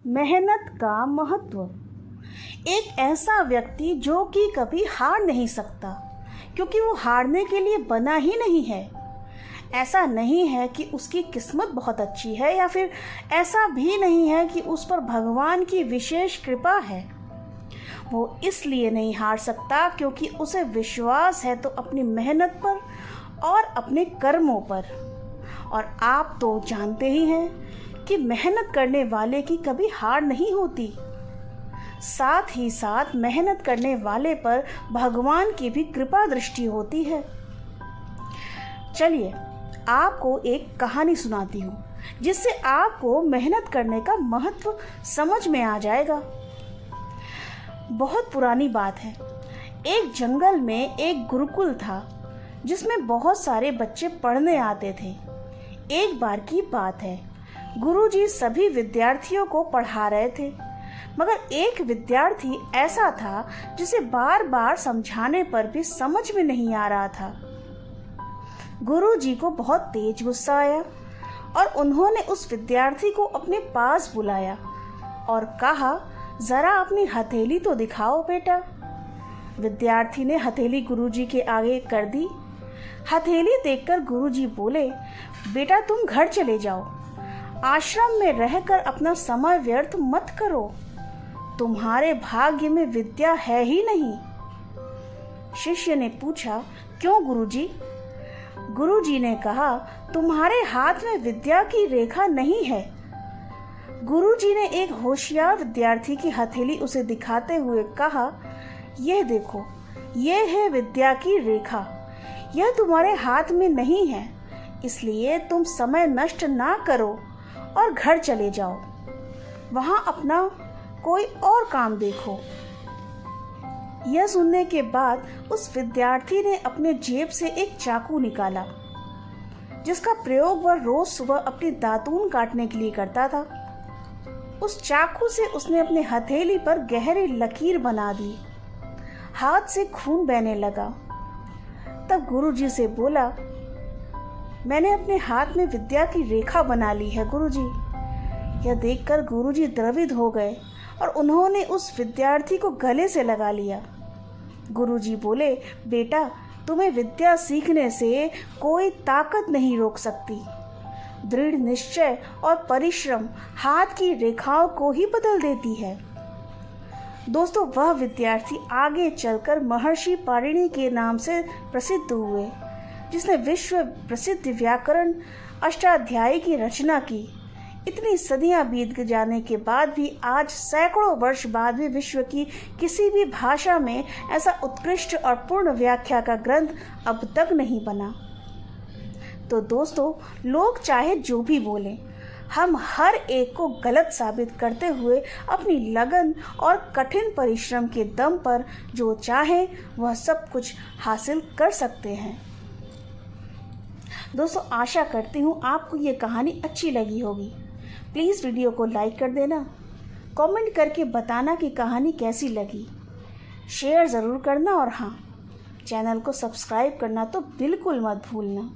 मेहनत का महत्व। एक ऐसा व्यक्ति जो कि कभी हार नहीं सकता, क्योंकि वो हारने के लिए बना ही नहीं है। ऐसा नहीं है कि उसकी किस्मत बहुत अच्छी है, या फिर ऐसा भी नहीं है कि उस पर भगवान की विशेष कृपा है। वो इसलिए नहीं हार सकता क्योंकि उसे विश्वास है तो अपनी मेहनत पर और अपने कर्मों पर। और आप तो जानते ही हैं कि मेहनत करने वाले की कभी हार नहीं होती। साथ ही साथ मेहनत करने वाले पर भगवान की भी कृपा दृष्टि होती है। चलिए आपको एक कहानी सुनाती हूँ, जिससे आपको मेहनत करने का महत्व समझ में आ जाएगा। बहुत पुरानी बात है। एक जंगल में एक गुरुकुल था, जिसमें बहुत सारे बच्चे पढ़ने आते थे। एक बार की बात है, गुरुजी सभी विद्यार्थियों को पढ़ा रहे थे, मगर एक विद्यार्थी ऐसा था जिसे बार बार समझाने पर भी समझ में नहीं आ रहा था। गुरुजी को बहुत तेज गुस्सा आया और उन्होंने उस विद्यार्थी को अपने पास बुलाया और कहा, जरा अपनी हथेली तो दिखाओ बेटा। विद्यार्थी ने हथेली गुरुजी के आगे कर दी। हथेली देखकर गुरुजी बोले, बेटा तुम घर चले जाओ, आश्रम में रहकर अपना समय व्यर्थ मत करो, तुम्हारे भाग्य में विद्या है ही नहीं। शिष्य ने पूछा, क्यों गुरुजी? गुरुजी ने कहा, तुम्हारे हाथ में विद्या की रेखा नहीं है। गुरुजी ने एक होशियार विद्यार्थी की हथेली उसे दिखाते हुए कहा, यह देखो, यह है विद्या की रेखा, यह तुम्हारे हाथ में नहीं है, इसलिए तुम समय नष्ट ना करो और घर चले जाओ, वहां अपना कोई और काम देखो। यह सुनने के बाद उस विद्यार्थी ने अपने जेब से एक चाकू निकाला, जिसका प्रयोग वह रोज सुबह अपनी दातून काटने के लिए करता था। उस चाकू से उसने अपने हथेली पर गहरी लकीर बना दी। हाथ से खून बहने लगा। तब गुरुजी से बोला, मैंने अपने हाथ में विद्या की रेखा बना ली है गुरुजी। यह देखकर गुरुजी द्रवित हो गए और उन्होंने उस विद्यार्थी को गले से लगा लिया। गुरुजी बोले, बेटा तुम्हें विद्या सीखने से कोई ताकत नहीं रोक सकती। दृढ़ निश्चय और परिश्रम हाथ की रेखाओं को ही बदल देती है। दोस्तों, वह विद्यार्थी आगे चलकर महर्षि पाणिनि के नाम से प्रसिद्ध हुए, जिसने विश्व प्रसिद्ध व्याकरण अष्टाध्यायी की रचना की। इतनी सदियां बीत जाने के बाद भी आज सैकड़ों वर्ष बाद भी विश्व की किसी भी भाषा में ऐसा उत्कृष्ट और पूर्ण व्याख्या का ग्रंथ अब तक नहीं बना। तो दोस्तों, लोग चाहे जो भी बोलें, हम हर एक को गलत साबित करते हुए अपनी लगन और कठिन परिश्रम के दम पर जो चाहें वह सब कुछ हासिल कर सकते हैं। दोस्तों, आशा करती हूँ आपको ये कहानी अच्छी लगी होगी। प्लीज़ वीडियो को लाइक कर देना, कमेंट करके बताना कि कहानी कैसी लगी, शेयर ज़रूर करना और हाँ, चैनल को सब्सक्राइब करना तो बिल्कुल मत भूलना।